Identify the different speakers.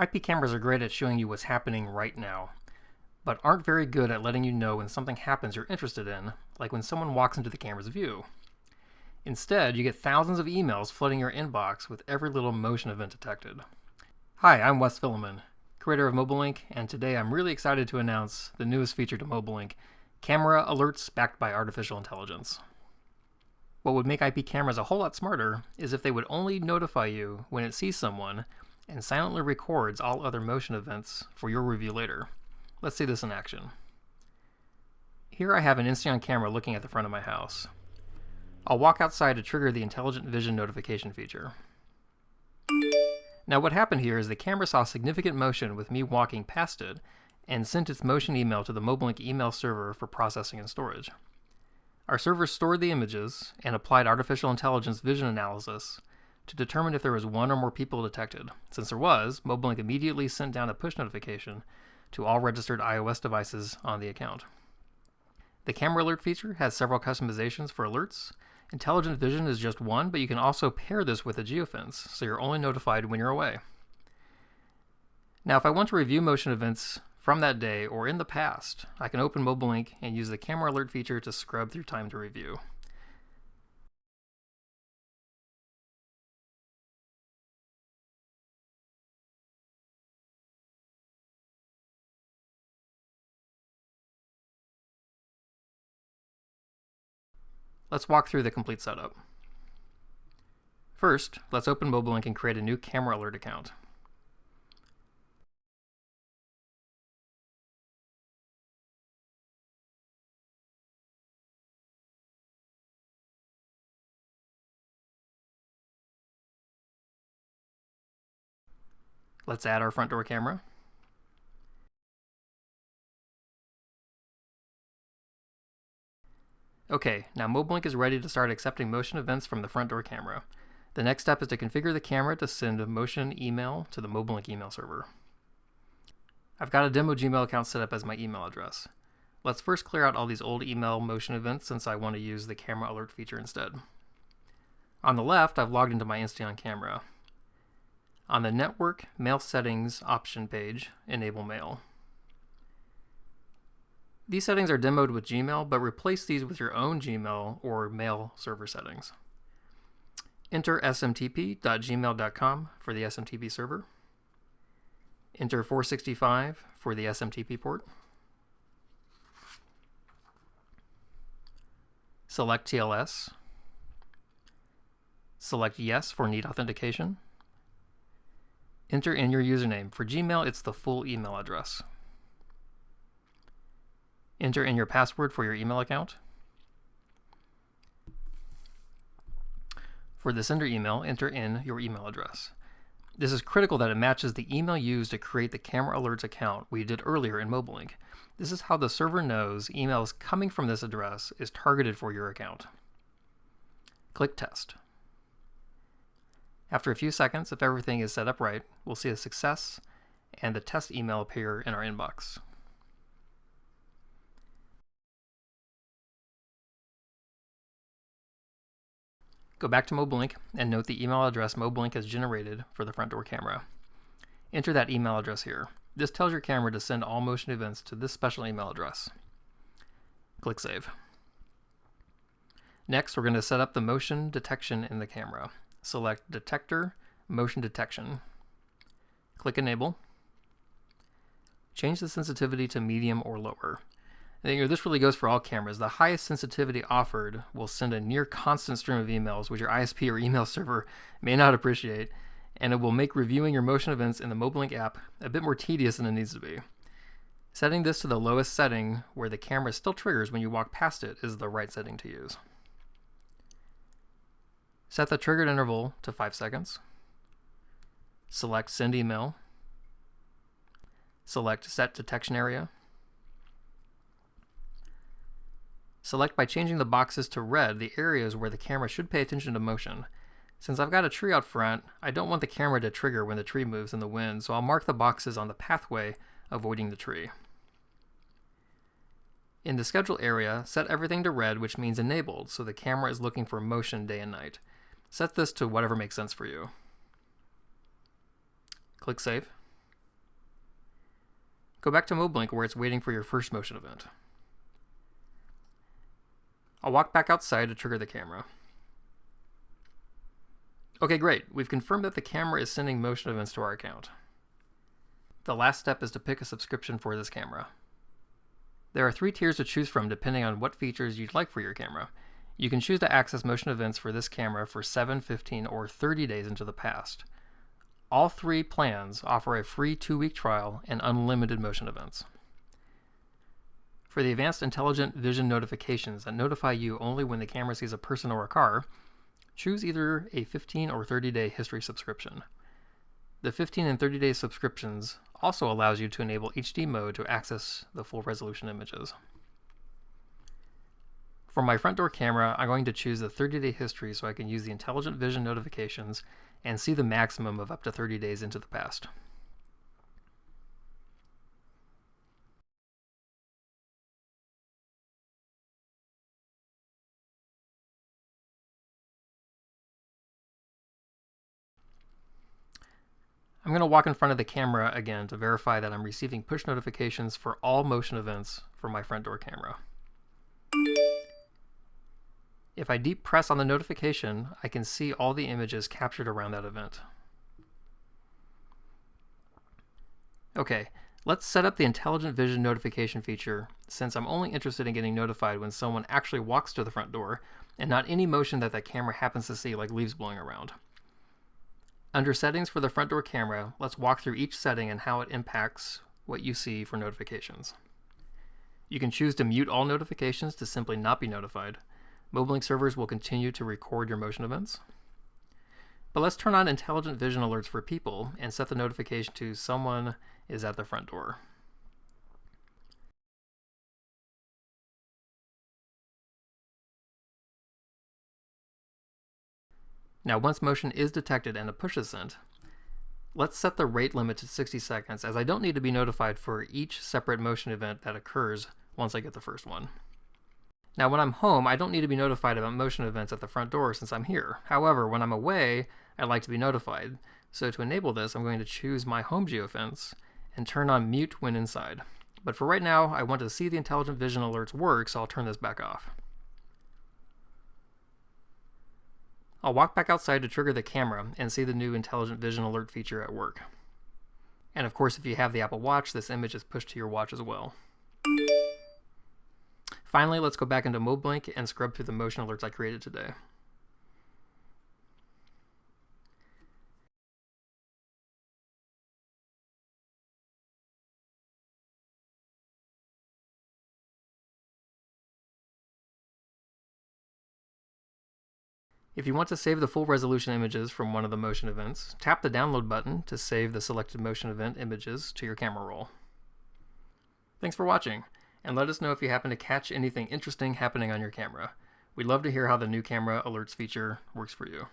Speaker 1: IP cameras are great at showing you what's happening right now, but aren't very good at letting you know when something happens you're interested in, like when someone walks into the camera's view. Instead, you get thousands of emails flooding your inbox with every little motion event detected. Hi, I'm Wes Filliman, creator of MobiLinc, and today I'm really excited to announce the newest feature to MobiLinc, camera alerts backed by artificial intelligence. What would make IP cameras a whole lot smarter is if they would only notify you when it sees someone and silently records all other motion events for your review later. Let's see this in action. Here I have an Insteon camera looking at the front of my house. I'll walk outside to trigger the Intelligent Vision notification feature. Now what happened here is the camera saw significant motion with me walking past it and sent its motion email to the MobiLinc email server for processing and storage. Our server stored the images and applied artificial intelligence vision analysis to determine if there was one or more people detected. Since there was, MobiLinc immediately sent down a push notification to all registered iOS devices on the account. The camera alert feature has several customizations for alerts. Intelligent Vision is just one, but you can also pair this with a geofence, so you're only notified when you're away. Now, if I want to review motion events from that day or in the past, I can open MobiLinc and use the camera alert feature to scrub through time to review. Let's walk through the complete setup. First, let's open MobiLinc and create a new camera alert account. Let's add our front door camera. Okay, now MobiLinc is ready to start accepting motion events from the front door camera. The next step is to configure the camera to send a motion email to the MobiLinc email server. I've got a demo Gmail account set up as my email address. Let's first clear out all these old email motion events since I want to use the camera alert feature instead. On the left, I've logged into my Insteon camera. On the Network Mail Settings option page, enable mail. These settings are demoed with Gmail, but replace these with your own Gmail or mail server settings. Enter smtp.gmail.com for the SMTP server. Enter 465 for the SMTP port. Select TLS. Select Yes for need authentication. Enter in your username. For Gmail, it's the full email address. Enter in your password for your email account. For the sender email, enter in your email address. This is critical that it matches the email used to create the camera alerts account we did earlier in MobiLinc. This is how the server knows emails coming from this address is targeted for your account. Click Test. After a few seconds, if everything is set up right, we'll see a success and the test email appear in our inbox. Go back to MobiLinc and note the email address MobiLinc has generated for the front door camera. Enter that email address here. This tells your camera to send all motion events to this special email address. Click Save. Next, we're going to set up the motion detection in the camera. Select Detector, Motion Detection. Click Enable. Change the sensitivity to medium or lower. And this really goes for all cameras. The highest sensitivity offered will send a near constant stream of emails, which your ISP or email server may not appreciate, and it will make reviewing your motion events in the MobiLinc app a bit more tedious than it needs to be. Setting this to the lowest setting, where the camera still triggers when you walk past it, is the right setting to use. Set the triggered interval to 5 seconds. Select Send Email. Select Set Detection Area. Select by changing the boxes to red the areas where the camera should pay attention to motion. Since I've got a tree out front, I don't want the camera to trigger when the tree moves in the wind, so I'll mark the boxes on the pathway, avoiding the tree. In the schedule area, set everything to red, which means enabled, so the camera is looking for motion day and night. Set this to whatever makes sense for you. Click Save. Go back to MobiLinc where it's waiting for your first motion event. I'll walk back outside to trigger the camera. Okay, great. We've confirmed that the camera is sending motion events to our account. The last step is to pick a subscription for this camera. There are 3 tiers to choose from depending on what features you'd like for your camera. You can choose to access motion events for this camera for 7, 15, or 30 days into the past. All 3 plans offer a free 2-week trial and unlimited motion events. For the advanced intelligent vision notifications that notify you only when the camera sees a person or a car, choose either a 15 or 30-day history subscription. The 15 and 30-day subscriptions also allows you to enable HD mode to access the full resolution images. For my front door camera, I'm going to choose the 30-day history so I can use the intelligent vision notifications and see the maximum of up to 30 days into the past. I'm going to walk in front of the camera again to verify that I'm receiving push notifications for all motion events for my front door camera. If I deep press on the notification, I can see all the images captured around that event. Okay, let's set up the intelligent vision notification feature since I'm only interested in getting notified when someone actually walks to the front door and not any motion that that camera happens to see, like leaves blowing around. Under settings for the front door camera, let's walk through each setting and how it impacts what you see for notifications. You can choose to mute all notifications to simply not be notified. MobiLinc servers will continue to record your motion events. But let's turn on intelligent vision alerts for people and set the notification to someone is at the front door. Now, once motion is detected and a push is sent, let's set the rate limit to 60 seconds as I don't need to be notified for each separate motion event that occurs once I get the first one. Now, when I'm home, I don't need to be notified about motion events at the front door since I'm here. However, when I'm away, I'd like to be notified. So to enable this, I'm going to choose my home geofence and turn on mute when inside. But for right now, I want to see the intelligent vision alerts work, so I'll turn this back off. I'll walk back outside to trigger the camera and see the new intelligent vision alert feature at work. And of course, if you have the Apple Watch, this image is pushed to your watch as well. Finally, let's go back into MobiLinc and scrub through the motion alerts I created today. If you want to save the full resolution images from one of the motion events, tap the download button to save the selected motion event images to your camera roll. Thanks for watching, and let us know if you happen to catch anything interesting happening on your camera. We'd love to hear how the new camera alerts feature works for you.